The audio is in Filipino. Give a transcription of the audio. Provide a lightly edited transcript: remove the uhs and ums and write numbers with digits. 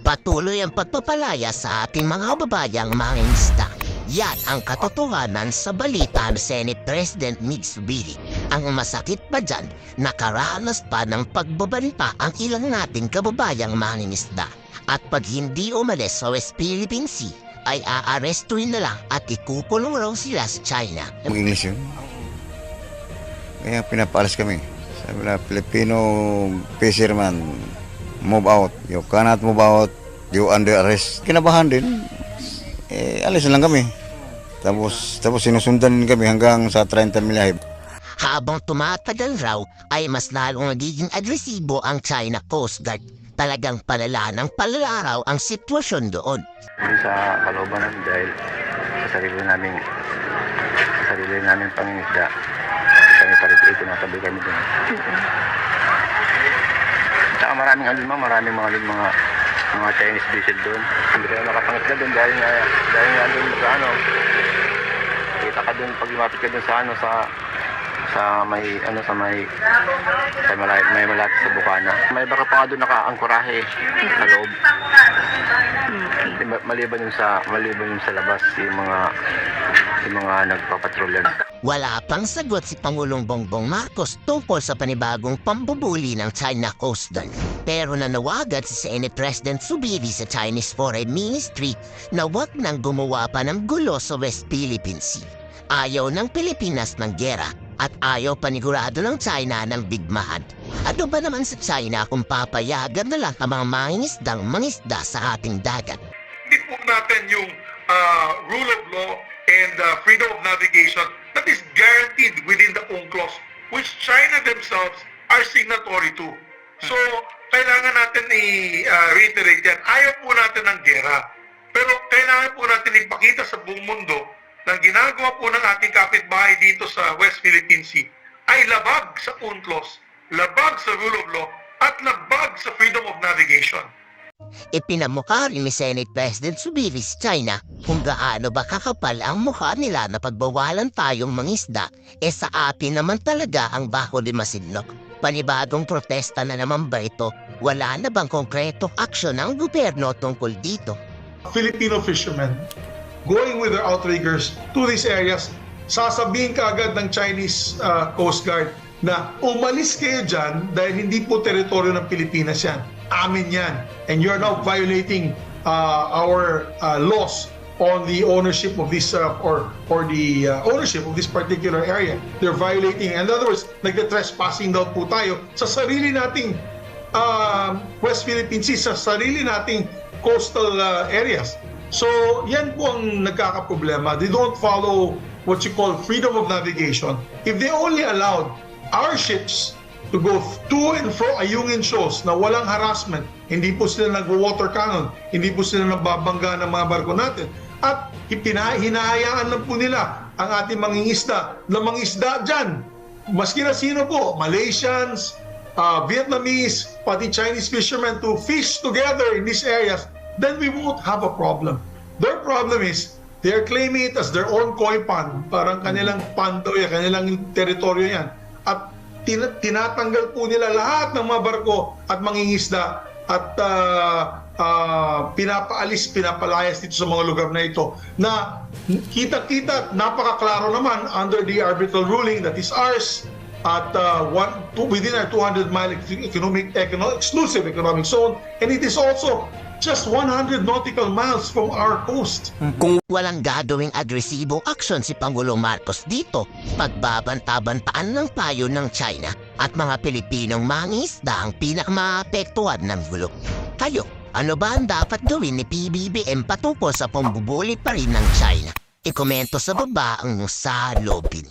Patuloy ang pagpapalaya sa ating mga kababayang mangingisda. Yan ang katotohanan sa balita ni Senate President Mig Zubiri. Ang masakit pa dyan, nakaranas pa ng pagbabanta ang ilang nating kababayang mangingisda. At pag hindi umalis sa West Philippine Sea, ay aarestuin na lang at ikukulong raw sila sa China. English yun. Kaya pinapaalis kami. Sabi na, Filipino fisherman, move out. You cannot move out. You under arrest. Kinabahan din. Alis na lang kami. Tapos sinusundan din kami hanggang sa 30 milahib. Habang tumatagal raw, ay mas lalong nagiging agresibo ang China Coast Guard. Talagang palala ng palala raw ang sitwasyon doon. Sa kalooban namin dahil sa sarili namin pangingisda. Kami parito tinatabi kami doon. Saka maraming mga Chinese vessel doon. Hindi kayo nakapangisda doon dahil nga doon sa kita ka doon pag lumapit ka doon may malapit sa bukana. May baka pa doon nakaangkorahe sa loob. Maliban yung sa labas yung mga nagpapatrolyan. Wala pang sagot si Pangulong Bongbong Marcos tungkol sa panibagong pambubuli ng China Coast Guard. Pero nanawagan si Senate President Zubiri sa Chinese Foreign Ministry na wag nang gumawa pa ng gulo sa West Philippine Sea. Ayaw ng Pilipinas ng gera at ayaw panigurado ng China ng bigmaan. Ano ba naman sa China kung papayagan na lang ang mga mangingisdang mangisda sa ating dagat? Hindi po natin yung rule of law and freedom of navigation that is guaranteed within the UNCLOS, which China themselves are signatory to. So, kailangan natin i-reiterate yan. Ayaw po natin ng gera. Pero kailangan po natin ipakita sa buong mundo na ginagawa po ng ating kapitbahay dito sa West Philippine Sea ay labag sa UNCLOS, labag sa rule of law, at labag sa freedom of navigation. Ipinamukha rin ni Senate President Zubiri sa China kung gaano ba kakapal ang mukha nila na pagbawalan tayong mangisda, sa atin naman talaga ang bako di masidlok. Panibagong protesta na naman ba ito? Wala na bang konkretong aksyon ng gobyerno tungkol dito? Filipino fishermen going with their outriggers to these areas, sasabihin kaagad ng Chinese Coast Guard na umalis kayo dyan dahil hindi po teritoryo ng Pilipinas yan. Amin yan. And you're now violating our laws on the ownership of this ownership of this particular area. They're violating. In other words, nagka-trespassing daw po tayo sa sarili nating West Philippine Sea, sa sarili nating coastal areas. So, yan po ang nagkakaproblema. They don't follow what you call freedom of navigation. If they only allowed our ships to go to and fro ayungin shows na walang harassment, hindi po sila nag-water cannon, hindi po sila nagbabangga ng mga barko natin, at hinahayaan lang po nila ang ating mangingisda na mangisda dyan. Maski na sino po, Malaysians, Vietnamese, pati Chinese fishermen to fish together in these areas, then we won't have a problem. Their problem is, they're claiming it as their own koi pond. Parang kanilang pond daw yan, kanilang teritoryo yan. At tinatanggal po nila lahat ng mga barko at mangingisda at pinapalayas dito sa mga lugar na ito na kita-kita, napakaklaro naman under the arbitral ruling that is ours at within our 200-mile exclusive economic zone, and it is also just 100 nautical miles from our coast. Kung walang gagawing agresibong aksyon si Pangulong Marcos dito, pagbabanta-bantaan ng payo ng China at mga Pilipinong mangingisda ang pinakamaapektuhan ng gulo. Kayo, ano ba ang dapat gawin ni PBBM patungkol sa pambubuli pa rin ng China? Ikomento sa baba ang saloobin.